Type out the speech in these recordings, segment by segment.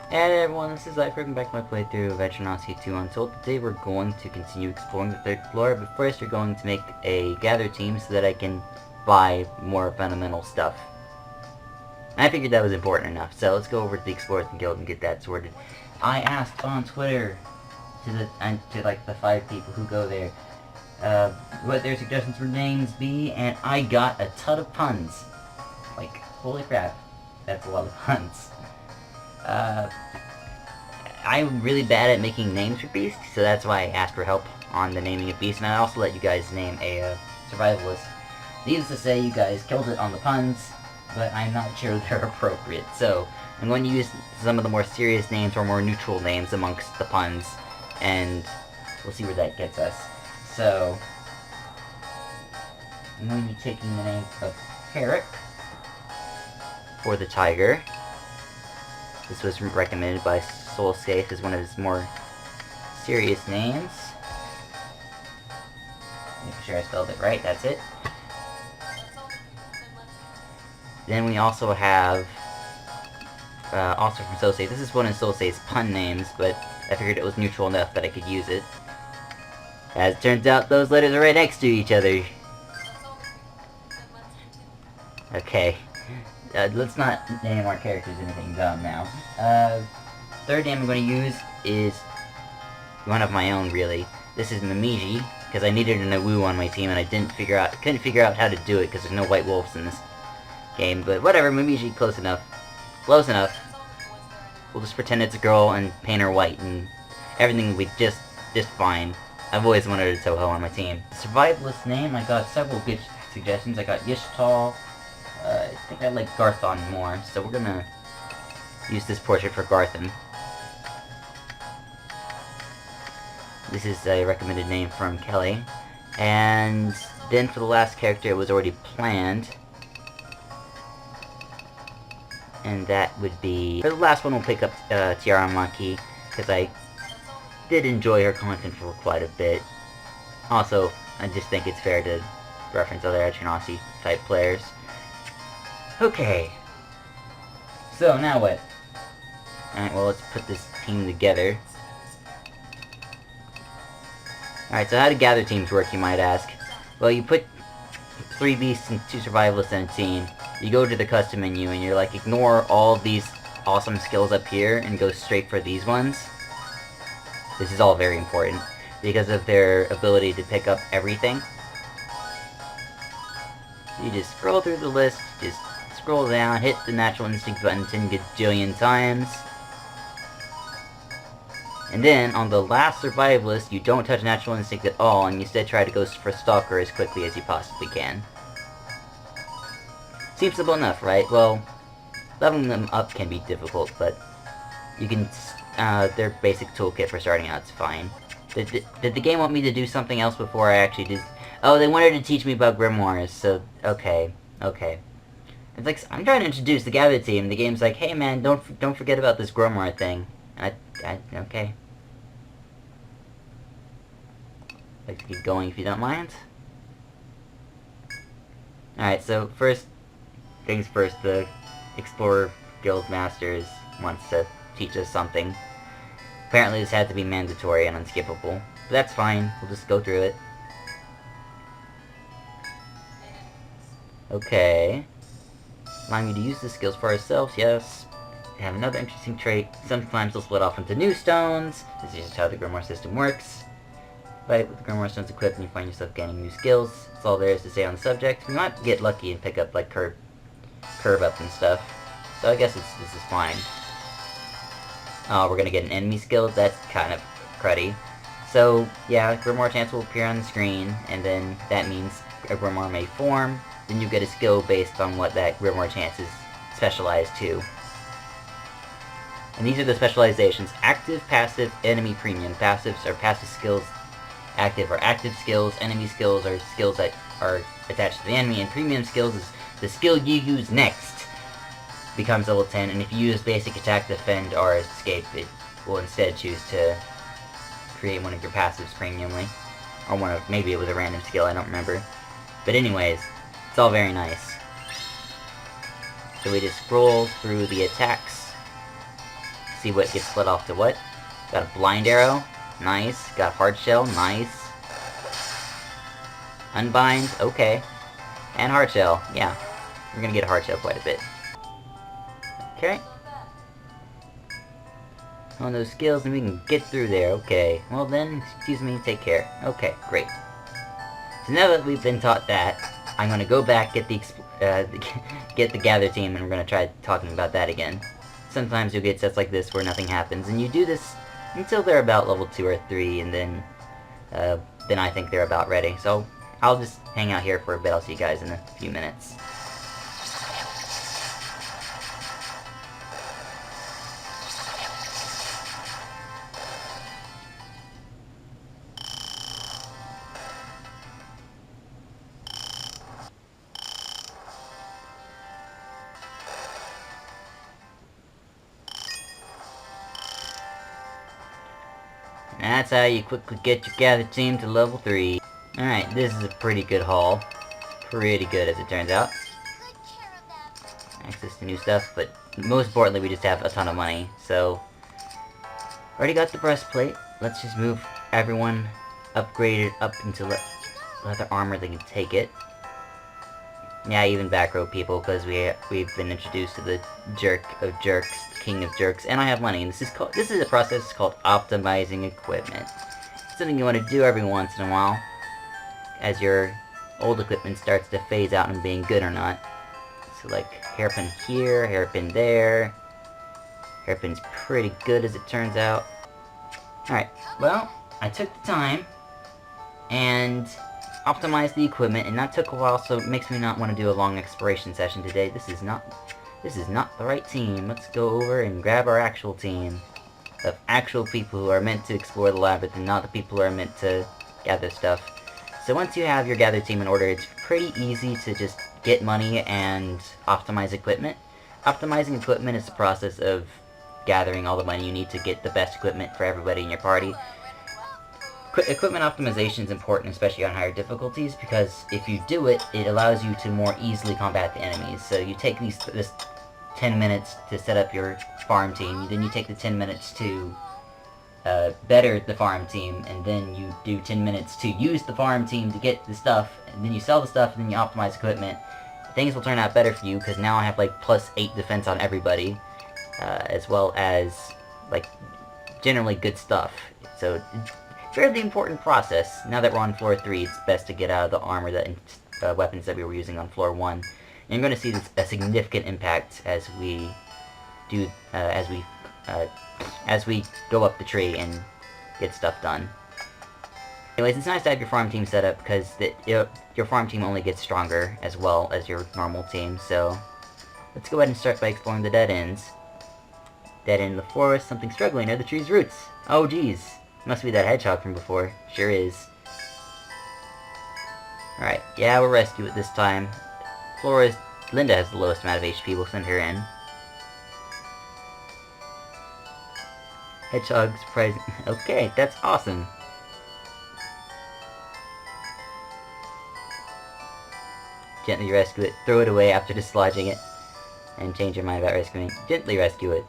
And everyone, this is Life. Welcome back to my playthrough of Etrian Odyssey 2 Untold. Today we're going to continue exploring the third floor, but first we're going to make a gather team so that I can buy more fundamental stuff. And I figured that was important enough, so let's go over to the Explorers Guild and get that sorted. I asked on Twitter to like the 5 people who go there, what their suggestions for names be, and I got a ton of puns. Like, holy crap, that's a lot of puns. I'm really bad at making names for beasts, so that's why I asked for help on the naming of beasts, and I also let you guys name a survivalist. Needless to say, you guys killed it on the puns, but I'm not sure they're appropriate, so I'm going to use some of the more serious names or more neutral names amongst the puns, and we'll see where that gets us. So, I'm going to be taking the name of Herrick for the tiger. This was recommended by SoulScape as one of his more serious names. Making sure I spelled it right, that's it. Then we also have, also from SoulScape, this is one of SoulScape's pun names, but I figured it was neutral enough that I could use it. As it turns out, those letters are right next to each other. Okay. Let's not name our characters anything dumb now. Third name I'm going to use is one of my own, really. This is Mimiji, because I needed an Awoo on my team, and I couldn't figure out how to do it, because there's no white wolves in this game. But whatever, Mimiji, close enough. Close enough. We'll just pretend it's a girl and paint her white, and everything will be just fine. I've always wanted a Toho on my team. Survivalist name, I got several good suggestions. I got Yishtal. I think I like Garthon more, so we're gonna use this portrait for Garthon. This is a recommended name from Kelly. And then for the last character, it was already planned. And that would be... For the last one, we'll pick up Tiara Maki, because I did enjoy her content for quite a bit. Also, I just think it's fair to reference other Etrian Odyssey type players. Okay. So, now what? Alright, well, let's put this team together. Alright, so how do gather teams work, you might ask? Well, you put 3 beasts and 2 survivalists in a team. You go to the custom menu, and you're like, ignore all of these awesome skills up here, and go straight for these ones. This is all very important, because of their ability to pick up everything. You just scroll through the list, just scroll down, hit the natural instinct button 10 gajillion times. And then, on the last survivalist, you don't touch natural instinct at all, and you instead try to go for Stalker as quickly as you possibly can. Seems simple enough, right? Well, leveling them up can be difficult, but you can, their basic toolkit for starting out is fine. Did the game want me to do something else before I actually did? Oh, they wanted to teach me about grimoires, so, okay. It's like, I'm trying to introduce the Gather team, the game's like, hey man, don't forget about this grimoire thing. Okay. Like to keep going if you don't mind. Alright, so first things first, the Explorer Guild Masters wants to teach us something. Apparently this had to be mandatory and unskippable, but that's fine, we'll just go through it. Okay. Allowing you to use the skills for ourselves, yes. They have another interesting trait. Sometimes they'll split off into new stones. This is just how the Grimoire system works. Right, with the Grimoire stones equipped and you find yourself gaining new skills. That's all there is to say on the subject. You might get lucky and pick up, like, curve up and stuff. So I guess this is fine. Oh, we're gonna get an enemy skill? That's kind of cruddy. So, yeah, Grimoire chance will appear on the screen, and then that means a Grimoire may form. Then you get a skill based on what that Grimoire chance is specialized to. And these are the specializations: active, passive, enemy, premium. Passives are passive skills, active are active skills, enemy skills are skills that are attached to the enemy, and premium skills is the skill you use next becomes level 10, and if you use basic attack, defend, or escape, it will instead choose to create one of your passives premiumly. Or one of, maybe it was a random skill, I don't remember. But anyways, it's all very nice. So we just scroll through the attacks. See what gets split off to what. Got a blind arrow. Nice. Got hard shell. Nice. Unbind. Okay. And hard shell. Yeah. We're gonna get a hard shell quite a bit. Okay. On those skills, and we can get through there. Okay. Well then, excuse me, take care. Okay, great. So now that we've been taught that, I'm gonna go back, get the get the gather team, and we're gonna try talking about that again. Sometimes you'll get sets like this where nothing happens, and you do this until they're about level 2 or 3, and then I think they're about ready. So I'll just hang out here for a bit. I'll see you guys in a few minutes. And that's how you quickly get your gather team to level 3. Alright, this is a pretty good haul. Pretty good, as it turns out. Access to new stuff, but most importantly, we just have a ton of money, so... Already got the breastplate. Let's just move everyone upgraded up into leather armor. They can take it. Yeah, even back row people, because we've been introduced to the jerk of jerks, king of jerks, and I have money. And this is a process called optimizing equipment. It's something you want to do every once in a while, as your old equipment starts to phase out and being good or not. So like hairpin here, hairpin there. Hairpin's pretty good as it turns out. Alright, well, I took the time and optimized the equipment, and that took a while, so it makes me not want to do a long exploration session today. This is not the right team. Let's go over and grab our actual team of actual people who are meant to explore the labyrinth and not the people who are meant to gather stuff. So once you have your gather team in order, it's pretty easy to just get money and optimize equipment. Optimizing equipment is the process of gathering all the money you need to get the best equipment for everybody in your party. Equipment optimization is important, especially on higher difficulties, because if you do it, it allows you to more easily combat the enemies. So you take this 10 minutes to set up your farm team, then you take the 10 minutes to better the farm team, and then you do 10 minutes to use the farm team to get the stuff, and then you sell the stuff, and then you optimize equipment. Things will turn out better for you, because now I have like +8 defense on everybody, as well as like generally good stuff. So fairly important process. Now that we're on floor 3, it's best to get out of the armor weapons that we were using on floor 1. And you're going to see a significant impact as we do as we go up the tree and get stuff done. Anyways, it's nice to have your farm team set up, because your farm team only gets stronger as well as your normal team. So let's go ahead and start by exploring the dead ends. Dead end in the forest, something struggling near the tree's roots. Oh geez, must be that hedgehog from before. Sure is. Alright, yeah, we'll rescue it this time. Linda has the lowest amount of HP, we'll send her in. Hedgehog, surprising. Okay, that's awesome. Gently rescue it, throw it away after dislodging it, and change your mind about rescuing. Gently rescue it.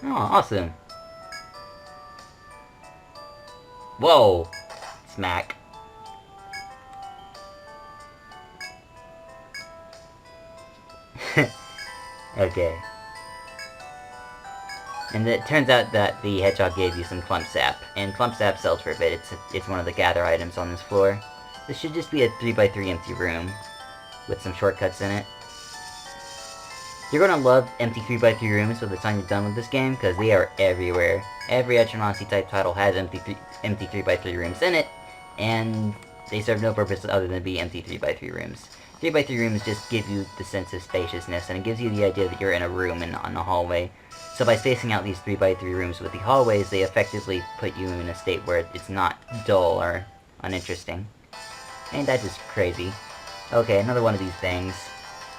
Oh, awesome. Whoa! Smack. Okay. And it turns out that the hedgehog gave you some clump sap, and clump sap sells for a bit. It's one of the gather items on this floor. This should just be a 3x3 empty room with some shortcuts in it. You're gonna love empty 3x3 rooms by the time you're done with this game, because they are everywhere. Every Etrian Odyssey type title has empty 3x3 rooms in it, and they serve no purpose other than be empty 3x3 rooms. 3x3 rooms just give you the sense of spaciousness, and it gives you the idea that you're in a room and not in a hallway. So by spacing out these 3x3 rooms with the hallways, they effectively put you in a state where it's not dull or uninteresting. Ain't that just crazy? Okay, another one of these things.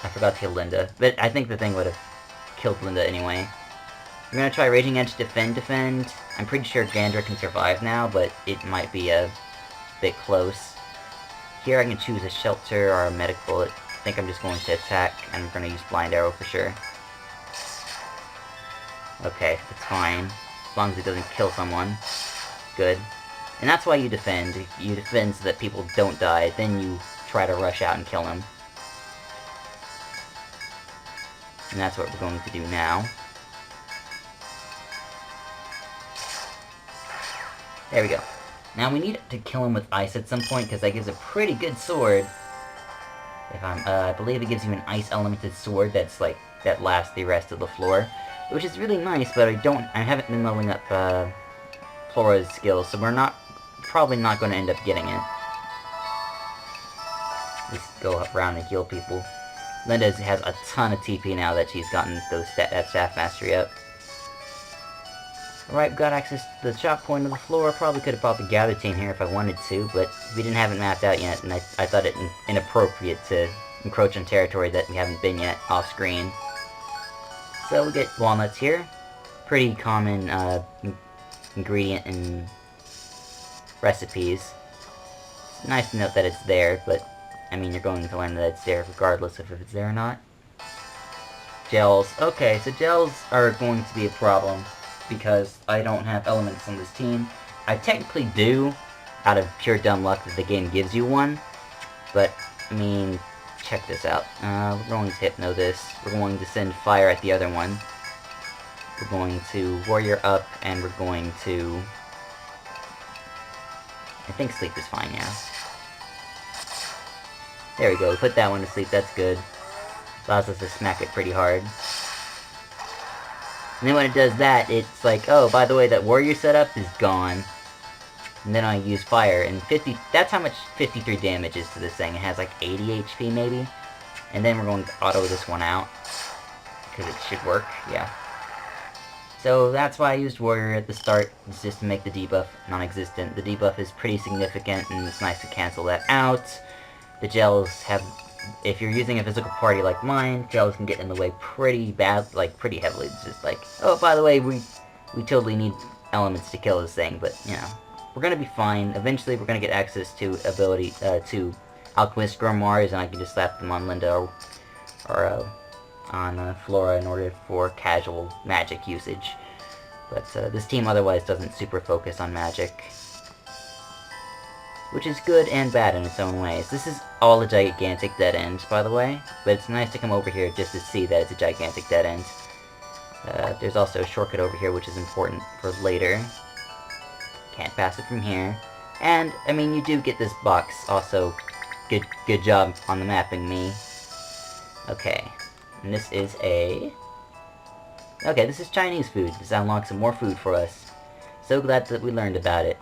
I forgot to kill Linda, but I think the thing would have killed Linda anyway. We're gonna try Raging Edge defend. I'm pretty sure Gandra can survive now, but it might be a bit close. Here I can choose a shelter or a medic bullet. think I'm just going to attack, and I'm going to use Blind Arrow for sure. Okay, it's fine. As long as it doesn't kill someone. Good. And that's why you defend. You defend so that people don't die, then you try to rush out and kill them. And that's what we're going to do now. There we go. Now we need to kill him with ice at some point, because that gives a pretty good sword. If I believe it gives you an ice elemented sword that's like, that lasts the rest of the floor. Which is really nice, but I haven't been leveling up, Flora's skills, so we're probably not going to end up getting it. Let's go around and heal people. Linda has a ton of TP now that she's gotten that staff mastery up. Alright, we've got access to the chop point of the floor. Probably could have brought the gather team here if I wanted to, but we didn't have it mapped out yet, and I thought it inappropriate to encroach on territory that we haven't been yet off screen. So we get walnuts here. Pretty common ingredient in recipes. It's nice to note that it's there, but I mean, you're going to learn that it's there regardless of if it's there or not. Gels. Okay, so gels are going to be a problem because I don't have elements on this team. I technically do, out of pure dumb luck that the game gives you one, but, I mean, check this out. We're going to Hypno this. We're going to send fire at the other one. We're going to warrior up, and we're going to... I think sleep is fine, yeah. There we go, put that one to sleep, that's good. Allows us to smack it pretty hard. And then when it does that, it's like, oh, by the way, that warrior setup is gone. And then I use fire, and that's how much 53 damage is to this thing. It has like 80 HP maybe. And then we're going to auto this one out. Because it should work, yeah. So that's why I used warrior at the start, it's just to make the debuff non-existent. The debuff is pretty significant, and it's nice to cancel that out. The gels have, if you're using a physical party like mine, gels can get in the way pretty bad, like pretty heavily. It's just like, oh, by the way, we totally need elements to kill this thing, but, you know, we're gonna be fine. Eventually, we're gonna get access to to Alchemist Grimoires, and I can just slap them on Linda or on Flora in order for casual magic usage. But this team otherwise doesn't super focus on magic. Which is good and bad in its own ways. This is all a gigantic dead end, by the way, but it's nice to come over here just to see that it's a gigantic dead end. There's also a shortcut over here which is important for later. Can't pass it from here. And, I mean, you do get this box, also, good job on the mapping, me. Okay, and this is a... Okay, this is Chinese food. This unlocks some more food for us. So glad that we learned about it.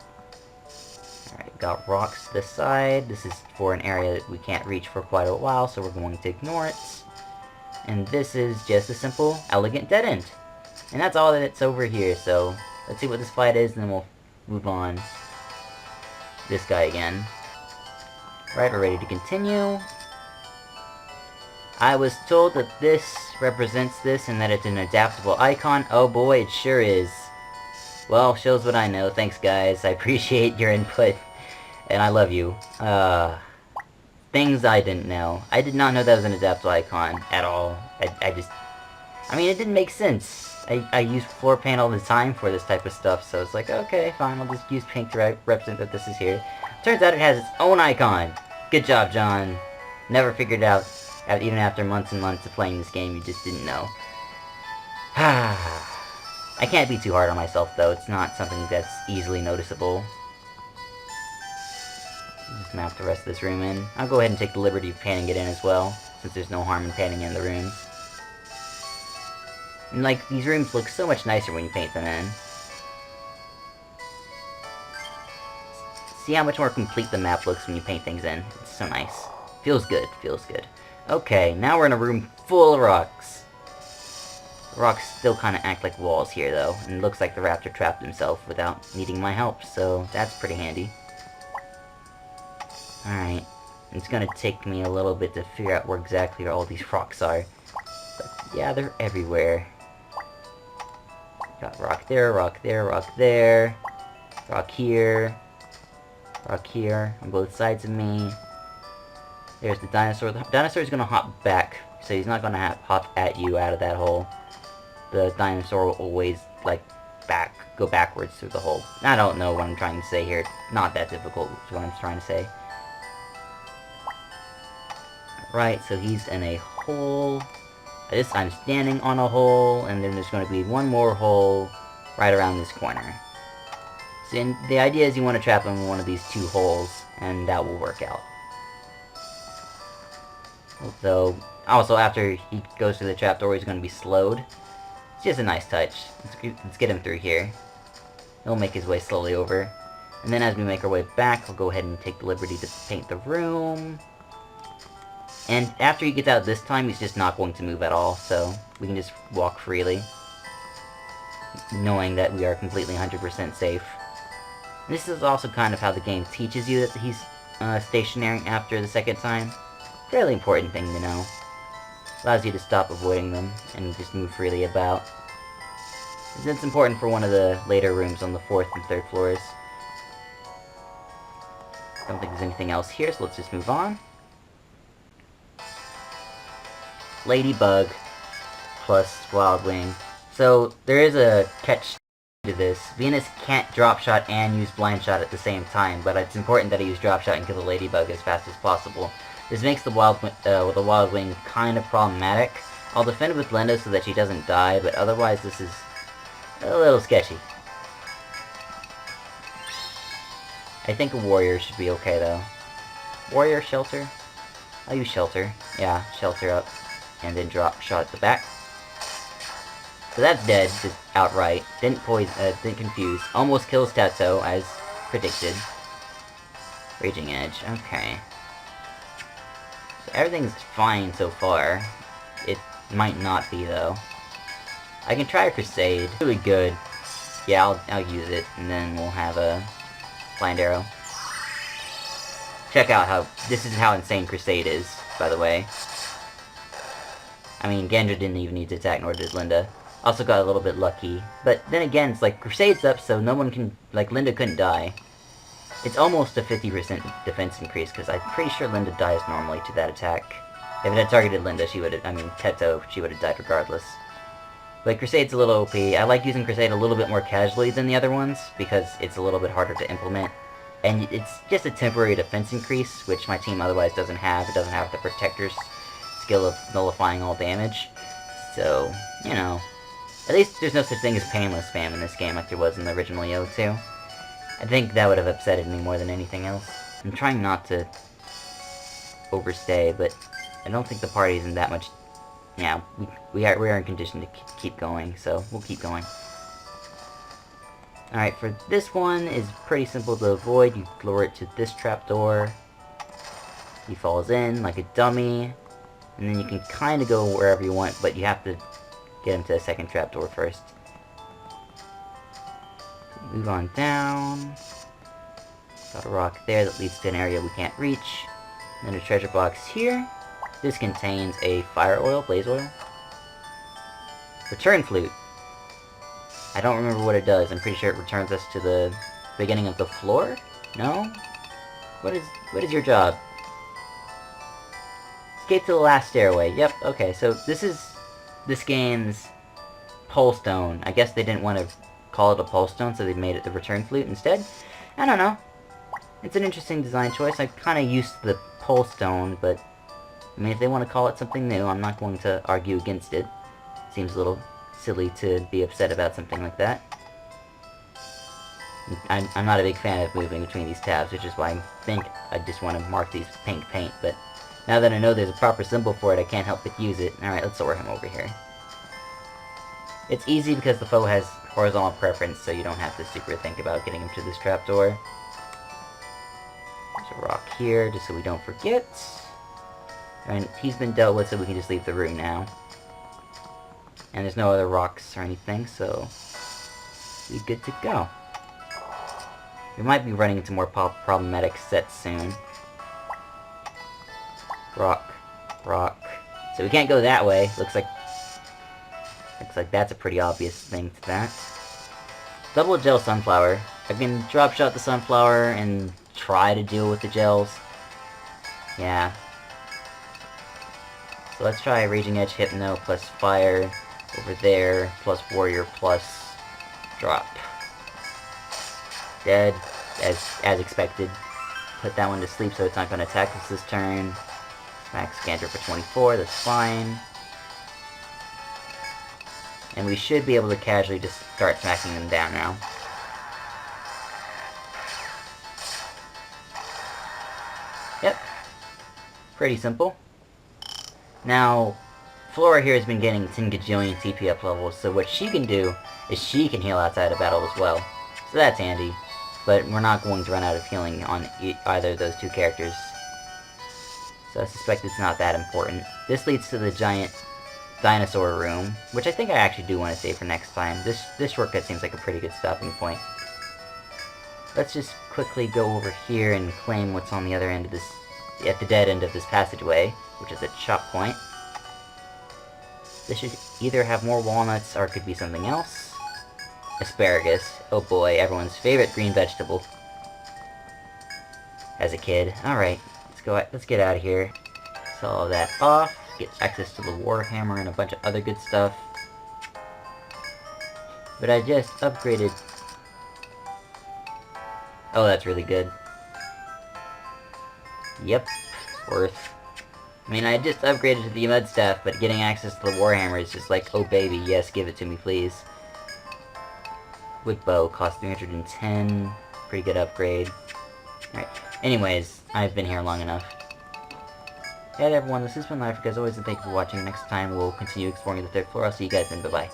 Alright, got rocks to the side. This is for an area that we can't reach for quite a while, so we're going to ignore it. And this is just a simple, elegant dead end. And that's all that it's over here, so let's see what this fight is, and then we'll move on. This guy again. Right, we're ready to continue. I was told that this represents this and that it's an adaptable icon. Oh boy, it sure is. Well, shows what I know. Thanks, guys. I appreciate your input. And I love you. Things I didn't know. I did not know that was an adaptable icon at all. I mean, it didn't make sense. I use floor paint all the time for this type of stuff, so it's like, okay, fine, I'll just use pink to represent that this is here. Turns out it has its own icon. Good job, John. Never figured it out, even after months and months of playing this game, you just didn't know. I can't be too hard on myself, though. It's not something that's easily noticeable. Just map the rest of this room in. I'll go ahead and take the liberty of painting it in as well, since there's no harm in painting in the rooms. And, like, these rooms look so much nicer when you paint them in. See how much more complete the map looks when you paint things in. It's so nice. Feels good, feels good. Okay, now we're in a room full of rocks. The rocks still kind of act like walls here, though, and it looks like the raptor trapped himself without needing my help, so that's pretty handy. Alright, it's gonna take me a little bit to figure out where exactly all these rocks are. But, yeah, they're everywhere. Got rock there, rock there, rock there. Rock here. Rock here, on both sides of me. There's the dinosaur. The dinosaur is going to hop back, so he's not going to hop at you out of that hole. The dinosaur will always, like, go backwards through the hole. I don't know what I'm trying to say here. It's not that difficult is what I'm trying to say. Right, so he's in a hole. This I'm standing on a hole, and then there's going to be one more hole right around this corner. So the idea is you want to trap him in one of these two holes, and that will work out. So, also after he goes through the trapdoor, he's going to be slowed. It's just a nice touch. Let's get him through here. He'll make his way slowly over. And then as we make our way back, we'll go ahead and take the liberty to paint the room. And after he gets out this time, he's just not going to move at all, so we can just walk freely, knowing that we are completely 100% safe. This is also kind of how the game teaches you that he's stationary after the second time. Fairly important thing to know. Allows you to stop avoiding them and just move freely about. It's important for one of the later rooms on the 4th and 3rd floors. Don't think there's anything else here, so let's just move on. Ladybug plus Wild Wing. So there is a catch to this. Venus can't drop shot and use blind shot at the same time, but it's important that he use drop shot and kill the Ladybug as fast as possible. This makes the Wild Wing kind of problematic. I'll defend with Linda so that she doesn't die, but otherwise this is a little sketchy. I think a warrior should be okay though. Warrior, shelter? I'll use shelter. Yeah, shelter up. And then drop shot at the back. So that's dead, just outright. Didn't confuse. Almost kills Tetsuo, as predicted. Raging Edge, okay. So everything's fine so far. It might not be, though. I can try a Crusade. Really good. Yeah, I'll use it, and then we'll have a Blind Arrow. Check out how... This is how insane Crusade is, by the way. I mean, Gendra didn't even need to attack, nor did Linda. Also got a little bit lucky. But then again, it's like, Crusade's up, so no one can... Like, Linda couldn't die. It's almost a 50% defense increase, because I'm pretty sure Linda dies normally to that attack. If it had targeted Linda, she would have... I mean, Tetsuo, she would have died regardless. But Crusade's a little OP. I like using Crusade a little bit more casually than the other ones, because it's a little bit harder to implement. And it's just a temporary defense increase, which my team otherwise doesn't have. It doesn't have the Protector's skill of nullifying all damage. So, you know. At least there's no such thing as painless spam in this game like there was in the original EO2. I think that would have upsetted me more than anything else. I'm trying not to overstay, but I don't think the party isn't that much... Yeah, we are in condition to keep going, so we'll keep going. Alright, for this one, is pretty simple to avoid. You lure it to this trapdoor. He falls in like a dummy. And then you can kind of go wherever you want, but you have to get him to the second trapdoor first. Move on down. Got a rock there that leads to an area we can't reach. And then a treasure box here. This contains a fire oil, blaze oil. Return flute. I don't remember what it does. I'm pretty sure it returns us to the beginning of the floor? No? What is your job? Escape to the last stairway. Yep, okay, so this is this game's pole stone. I guess they didn't want to call it a pole stone, so they made it the return flute instead. I don't know. It's an interesting design choice. I'm kind of used to the pole stone, but I mean, if they want to call it something new, I'm not going to argue against it. Seems a little silly to be upset about something like that. I'm not a big fan of moving between these tabs, which is why I think I just want to mark these pink paint, but now that I know there's a proper symbol for it, I can't help but use it. Alright, let's lure him over here. It's easy because the foe has horizontal preference, so you don't have to super think about getting him to this trapdoor. There's a rock here, just so we don't forget. And he's been dealt with, so we can just leave the room now. And there's no other rocks or anything, so we're good to go. We might be running into more problematic sets soon. Rock, rock. So we can't go that way. Looks like that's a pretty obvious thing to that. Double gel sunflower. I can drop shot the sunflower and try to deal with the gels. Yeah. So let's try Raging Edge, Hypno, plus Fire over there, plus Warrior, plus Drop. Dead, as expected. Put that one to sleep so it's not going to attack us this turn. Max Cantrip for 24, that's fine. And we should be able to casually just start smacking them down now. Yep. Pretty simple. Now, Flora here has been getting 10 gajillion CP up levels, so what she can do is she can heal outside of battle as well. So that's handy. But we're not going to run out of healing on either of those two characters. So I suspect it's not that important. This leads to the giant dinosaur room, which I think I actually do want to save for next time. This shortcut seems like a pretty good stopping point. Let's just quickly go over here and claim what's on the other end of this, at the dead end of this passageway, which is a chop point. This should either have more walnuts or it could be something else. Asparagus. Oh boy, everyone's favorite green vegetable. As a kid. Alright, let's get out of here. Sell all that off. Get access to the Warhammer and a bunch of other good stuff. But I just upgraded... Oh, that's really good. Yep. Worth. I mean, I just upgraded to the Mud Staff, but getting access to the Warhammer is just like, oh baby, yes, give it to me, please. Wood Bow costs 310. Pretty good upgrade. Alright. Anyways, I've been here long enough. Hey everyone, this has been Life, as always, and thank you for watching. Next time, we'll continue exploring the third floor. I'll see you guys then. Bye-bye.